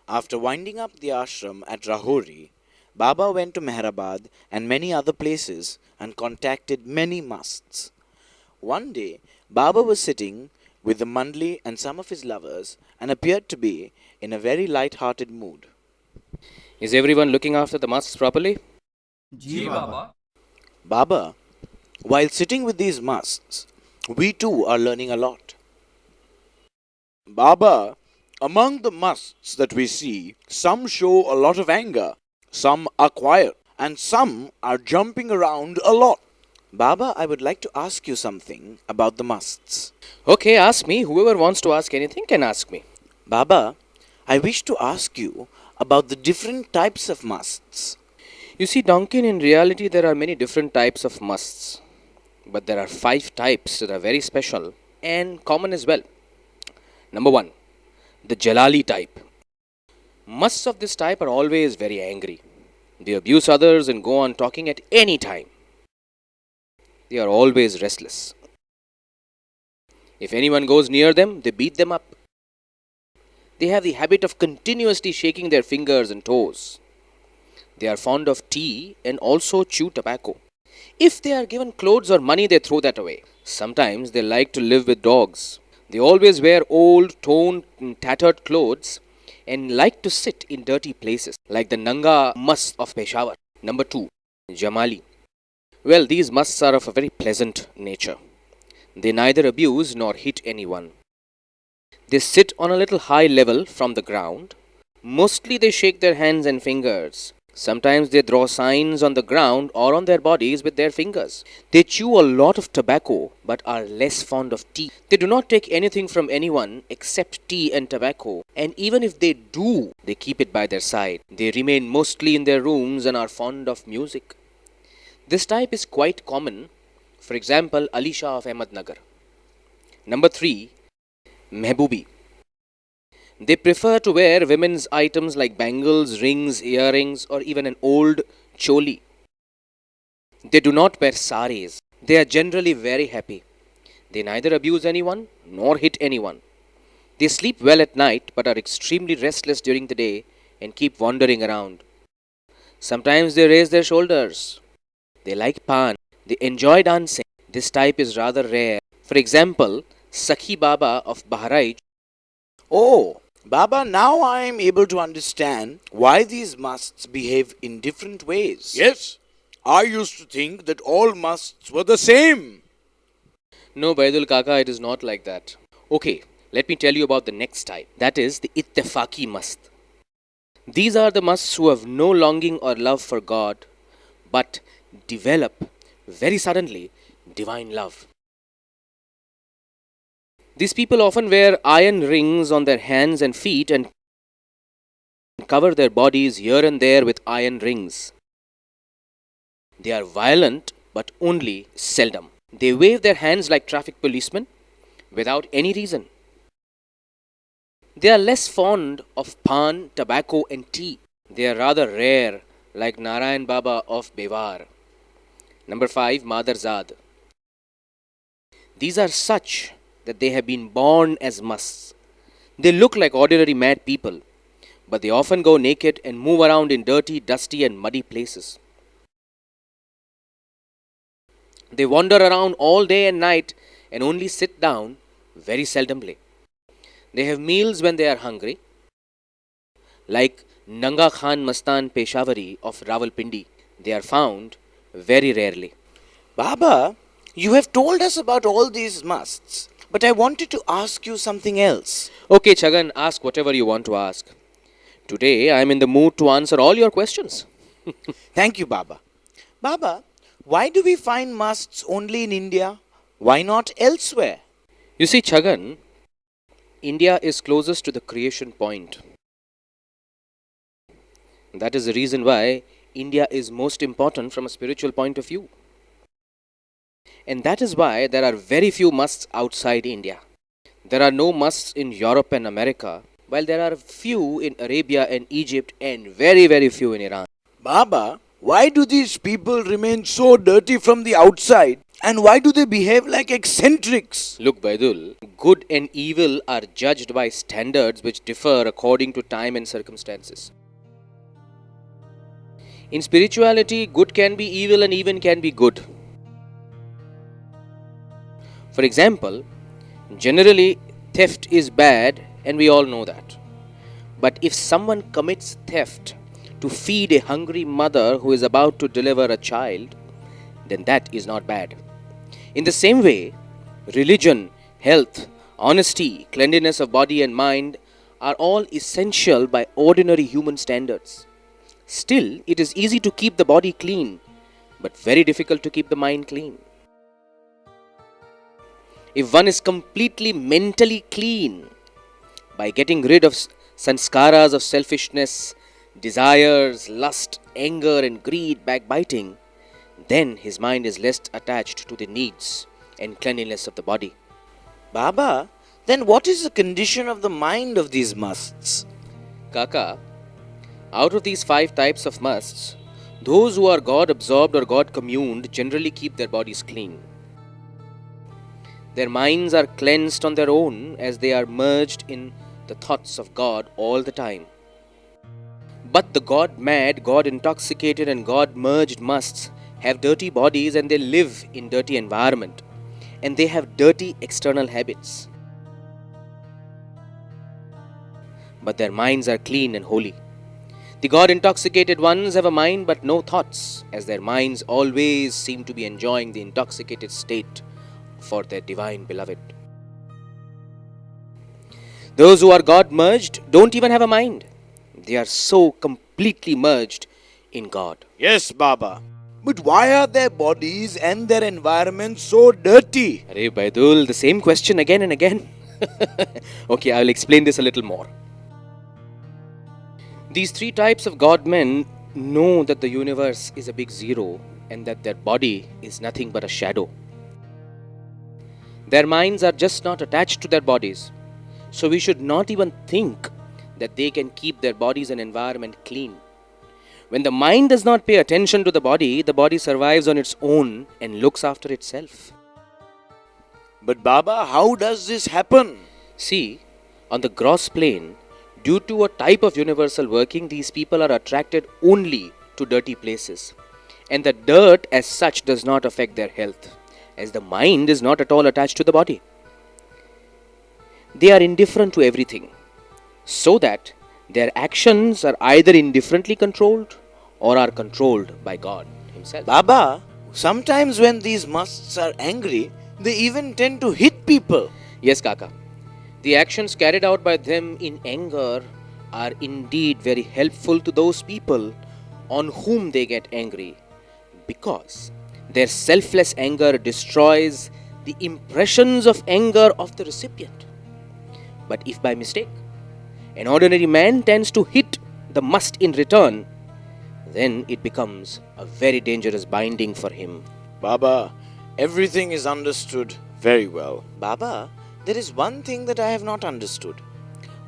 After winding up the ashram at Rahori, Baba went to Mehrabad and many other places and contacted many musts. One day, Baba was sitting with the Mandli and some of his lovers and appeared to be in a very light-hearted mood. Is everyone looking after the musts properly? Ji Baba. Baba, while sitting with these musts, we too are learning a lot. Baba, among the musts that we see, some show a lot of anger, some are quiet, and some are jumping around a lot. Baba, I would like to ask you something about the musts. Okay, ask me. Whoever wants to ask anything can ask me. Baba, I wish to ask you about the different types of musts. You see, Duncan, in reality, there are many different types of musts. But there are 5 types that are very special and common as well. Number 1, the Jalali type. Musts of this type are always very angry. They abuse others and go on talking at any time. They are always restless. If anyone goes near them, they beat them up. They have the habit of continuously shaking their fingers and toes. They are fond of tea and also chew tobacco. If they are given clothes or money, they throw that away. Sometimes they like to live with dogs. They always wear old, torn, and tattered clothes and like to sit in dirty places like the Nanga Must of Peshawar. Number 2, Jamali. Well, these musts are of a very pleasant nature. They neither abuse nor hit anyone. They sit on a little high level from the ground. Mostly they shake their hands and fingers. Sometimes they draw signs on the ground or on their bodies with their fingers. They chew a lot of tobacco but are less fond of tea. They do not take anything from anyone except tea and tobacco, and even if they do, they keep it by their side. They remain mostly in their rooms and are fond of music. This type is quite common. For example, Ali Shah of Ahmednagar. Number 3, Mehboobi. They prefer to wear women's items like bangles, rings, earrings, or even an old choli. They do not wear saris. They are generally very happy. They neither abuse anyone nor hit anyone. They sleep well at night but are extremely restless during the day and keep wandering around. Sometimes they raise their shoulders. They like pan. They enjoy dancing. This type is rather rare. For example, Sakhi Baba of Bahraich. Oh, Baba, now I am able to understand why these musts behave in different ways. Yes, I used to think that all musts were the same. No, Baidul Kaka, it is not like that. Okay, let me tell you about the next type. That is the Ittefaki must. These are the musts who have no longing or love for God, but develop very suddenly divine love. These people often wear iron rings on their hands and feet and cover their bodies here and there with iron rings. They are violent but only seldom. They wave their hands like traffic policemen without any reason. They are less fond of pan, tobacco, and tea. They are rather rare, like Narayan Baba of Bewar. Number 5, Madarzad. These are such that they have been born as musts. They look like ordinary mad people, but they often go naked and move around in dirty, dusty, and muddy places. They wander around all day and night and only sit down very seldomly. They have meals when they are hungry, like Nanga Khan Mastan Peshawari of Rawalpindi. They are found very rarely. Baba, you have told us about all these musts, but I wanted to ask you something else. Okay, Chagan, ask whatever you want to ask. Today I am in the mood to answer all your questions. Thank you, Baba. Baba, why do we find musts only in India? Why not elsewhere? You see, Chagan, India is closest to the creation point. That is the reason why India is most important from a spiritual point of view. And that is why there are very few musts outside India. There are no musts in Europe and America, while there are few in Arabia and Egypt and very, very few in Iran. Baba, why do these people remain so dirty from the outside And why do they behave like eccentrics? Look, Baidul, good and evil are judged by standards which differ according to time and circumstances. In spirituality, good can be evil and even can be good. For example, generally, theft is bad and we all know that. But if someone commits theft to feed a hungry mother who is about to deliver a child, then that is not bad. In the same way, religion, health, honesty, cleanliness of body and mind are all essential by ordinary human standards. Still, it is easy to keep the body clean, but very difficult to keep the mind clean. If one is completely mentally clean by getting rid of sanskaras of selfishness, desires, lust, anger, and greed, backbiting, then his mind is less attached to the needs and cleanliness of the body. Baba, then what is the condition of the mind of these musts? Kaka, out of these 5 types of musts, those who are God absorbed or God communed generally keep their bodies clean. Their minds are cleansed on their own as they are merged in the thoughts of God all the time. But the God mad, God intoxicated, and God merged musts have dirty bodies and they live in dirty environment and they have dirty external habits. But their minds are clean and holy. The God intoxicated ones have a mind but no thoughts, as their minds always seem to be enjoying the intoxicated state for their divine beloved. Those who are God merged don't even have a mind. They are so completely merged in God. Yes, Baba. But why are their bodies and their environment so dirty? Arey Baidul, the same question again and again. Okay, I will explain this a little more. These 3 types of God men know that the universe is a big zero and that their body is nothing but a shadow. Their minds are just not attached to their bodies. So we should not even think that they can keep their bodies and environment clean. When the mind does not pay attention to the body survives on its own and looks after itself. But Baba, how does this happen? See, on the gross plane, due to a type of universal working, these people are attracted only to dirty places. And the dirt as such does not affect their health, as the mind is not at all attached to the body. They are indifferent to everything, so that their actions are either indifferently controlled or are controlled by God Himself. Baba, sometimes when these musts are angry, they even tend to hit people. Yes, Kaka. The actions carried out by them in anger are indeed very helpful to those people on whom they get angry, because their selfless anger destroys the impressions of anger of the recipient. But if by mistake an ordinary man tends to hit the must in return, then it becomes a very dangerous binding for him. Baba, everything is understood very well. Baba, there is one thing that I have not understood.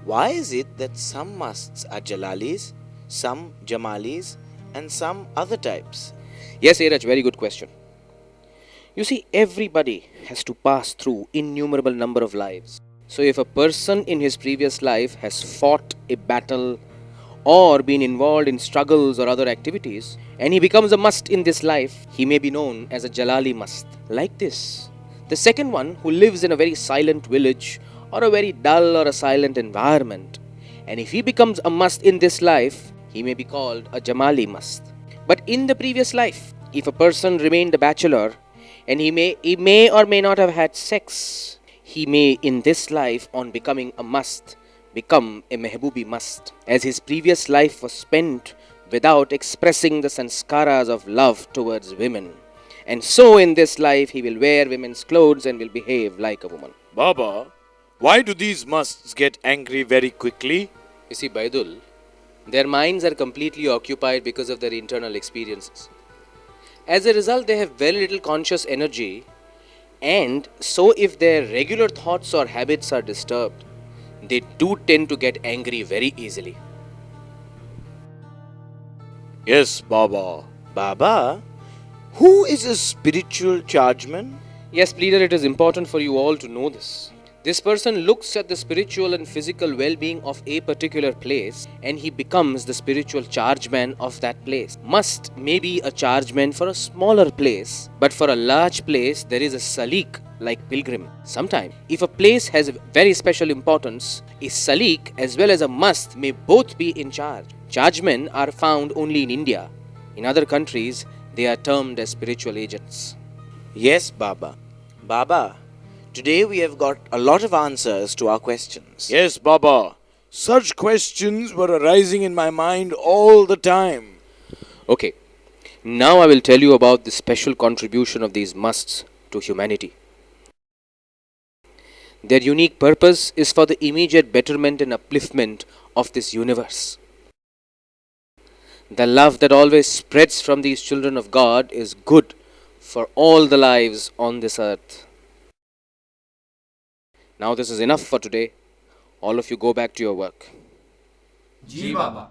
Why is it that some musts are Jalalis, some Jamalis, and some other types? Yes, Airaj, very good question. You see, everybody has to pass through innumerable number of lives. So if a person in his previous life has fought a battle or been involved in struggles or other activities, and he becomes a must in this life, he may be known as a Jalali must. Like this. The second one, who lives in a very silent village or a very dull or a silent environment, and if he becomes a must in this life, he may be called a Jamali must. But in the previous life, if a person remained a bachelor and he may or may not have had sex, he may in this life, on becoming a must, become a Mehboobi must, as his previous life was spent without expressing the sanskaras of love towards women. And so in this life he will wear women's clothes and will behave like a woman. Baba, why do these musts get angry very quickly? You see, Baidul, their minds are completely occupied because of their internal experiences. As a result, they have very little conscious energy, and so if their regular thoughts or habits are disturbed, they do tend to get angry very easily. Yes, Baba. Baba, Who is a spiritual chargeman? Yes, pleader, it is important for you all to know this. This person looks at the spiritual and physical well being of a particular place and he becomes the spiritual chargeman of that place. Must may be a chargeman for a smaller place, but for a large place, there is a salik like pilgrim. Sometimes, if a place has very special importance, a salik as well as a must may both be in charge. Chargemen are found only in India. In other countries, they are termed as spiritual agents. Yes, Baba. Baba, today we have got a lot of answers to our questions. Yes, Baba. Such questions were arising in my mind all the time. Okay, now I will tell you about the special contribution of these musts to humanity. Their unique purpose is for the immediate betterment and upliftment of this universe. The love that always spreads from these children of God is good for all the lives on this earth. Now, this is enough for today. All of you go back to your work. Ji Baba.